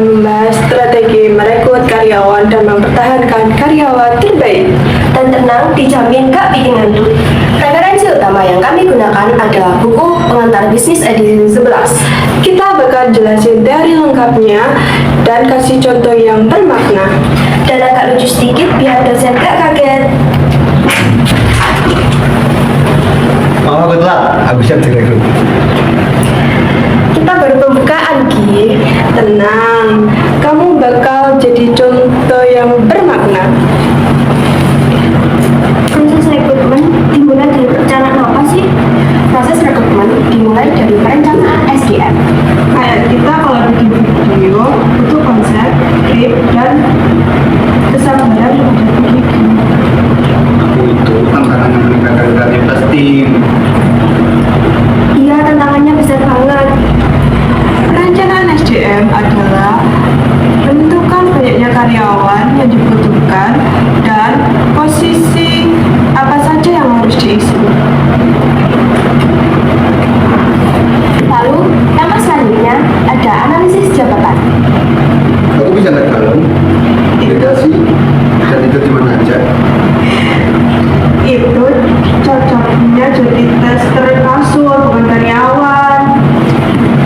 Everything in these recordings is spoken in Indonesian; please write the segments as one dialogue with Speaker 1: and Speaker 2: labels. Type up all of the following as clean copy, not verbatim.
Speaker 1: akan membahas strategi merekrut karyawan dan mempertahankan karyawan terbaik.
Speaker 2: Dan tenang, dijamin gak bikin ngantuk. Referensi utama yang kami gunakan adalah buku pengantar bisnis edisi 11.
Speaker 1: Kita bakal jelasin teori lengkapnya dan kasih contoh yang bermakna.
Speaker 2: Dan agak lucu sedikit biar dosen gak kaget.
Speaker 3: Oh, betul. Aku siap direkrut.
Speaker 2: Kita baru pembukaan, Ki.
Speaker 1: Tenang, kamu bakal jadi contoh yang bermakna.
Speaker 2: Proses rekrutmen dimulai dari perencanaan apa sih? Proses rekrutmen dimulai dari perencanaan SDM.
Speaker 1: Kayak kita kalau bikin video, butuh konsep, skrip, dan kesabaran untuk begitu.
Speaker 3: Aku itu tantangan yang meningkatkan kreativitas tim.
Speaker 2: Iya, tantangannya besar banget.
Speaker 1: Perencanaan SDM adalah menentukan banyaknya karyawan yang dibutuhkan dan posisi apa saja yang harus diisi.
Speaker 2: Lalu, yang selanjutnya ada analisis jabatan.
Speaker 3: Aku bisa naik balon, delegasi, dan itu di mana aja.
Speaker 1: Itu cocoknya jadi tester kasur, bukan karyawan.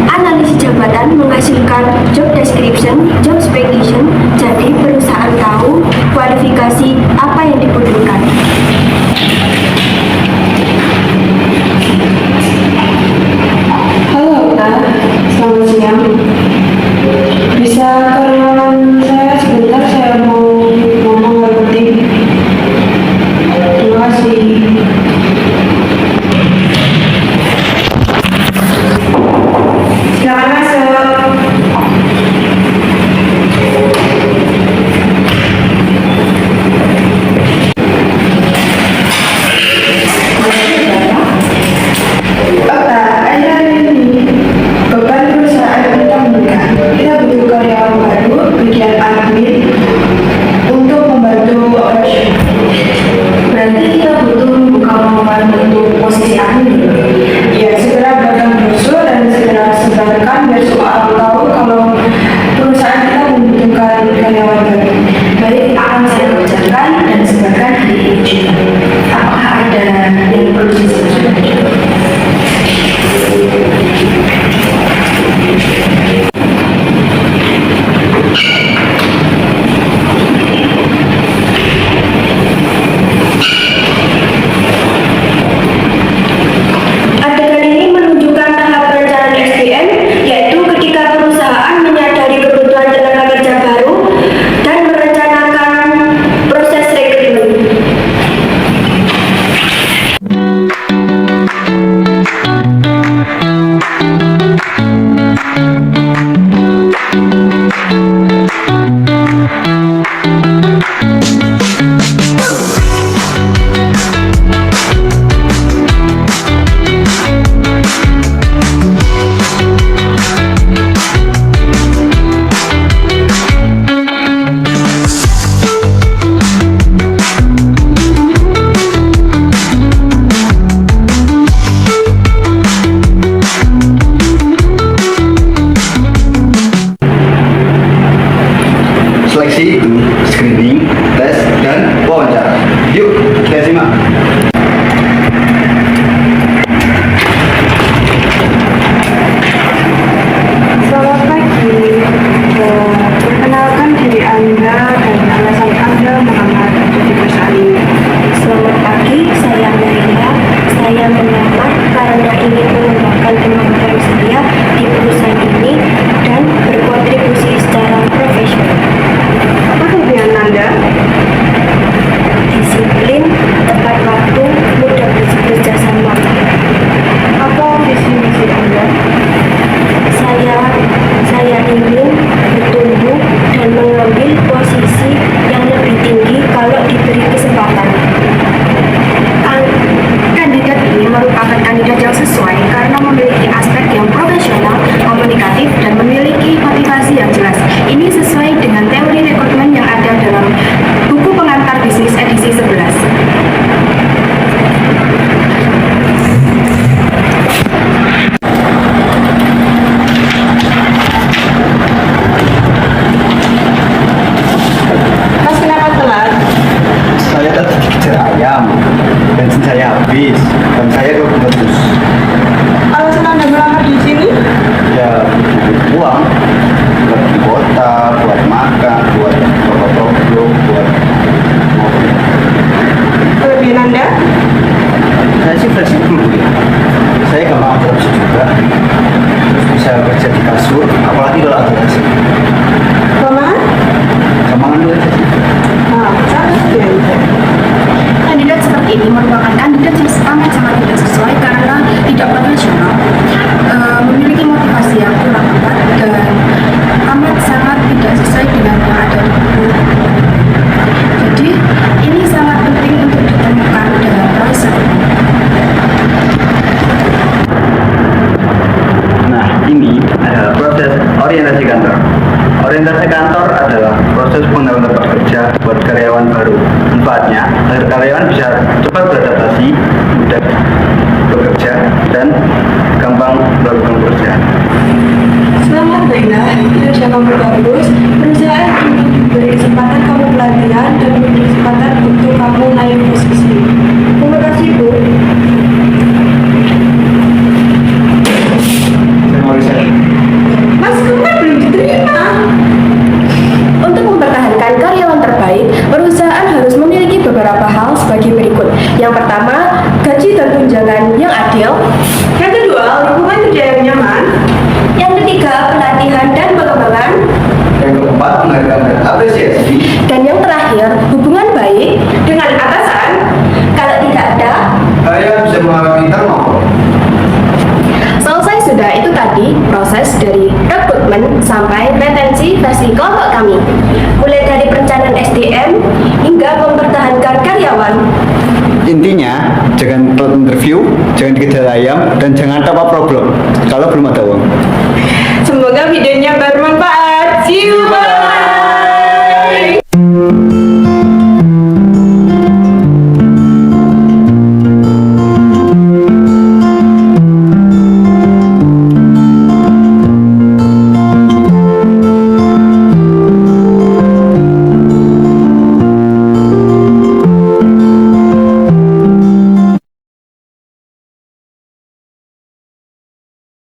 Speaker 2: Analisis jabatan menghasilkan job description, job specification, jadi perusahaan tahu kualifikasi apa yang dibutuhkan.
Speaker 1: Halo Kak, selamat siang. Bisa karyawan saya sebentar, saya mau ngomong hal penting. Terima kasih. Silakan masuk. Akhir-akhir ini beban perusahaan kita meningkat. Kita butuh karyawan baru, bagian
Speaker 4: Organisasi kantor adalah proses pengenalan tempat kerja buat karyawan baru. Manfaatnya agar karyawan bisa cepat beradaptasi, mudah bekerja, dan gampang melakukan pekerjaan.
Speaker 1: Selamat Zaina, kinerja kamu bagus. Perusahaan ingin memberi kesempatan kamu pelatihan dan memberi kesempatan untuk kamu naik posisi. Terima kasih Bu. Mas, kamu kan belum diterima.
Speaker 2: Untuk mempertahankan karyawan terbaik, perusahaan harus memiliki beberapa hal sebagai berikut. Yang pertama, gaji dan tunjangan yang adil.
Speaker 1: Yang kedua, lingkungan kerja yang nyaman.
Speaker 2: Yang ketiga, pelatihan dan pengembangan.
Speaker 3: Yang keempat, penghargaan dan apresiasi.
Speaker 2: Dan yang terakhir, hubungan baik.
Speaker 1: Dengan atasan.
Speaker 2: Kalau tidak ada,
Speaker 3: Karyawan bisa mengalami turnover.
Speaker 2: selesai sudah itu tadi proses dari rekrutmen sampai retensi versi kelompok kami. Mulai dari perencanaan SDM hingga mempertahankan karyawan.
Speaker 5: Intinya, jangan telat interview, jangan dikejar ayam, dan jangan top up problem kalau belum ada uang.
Speaker 1: Semoga videonya bermanfaat. See you, bye.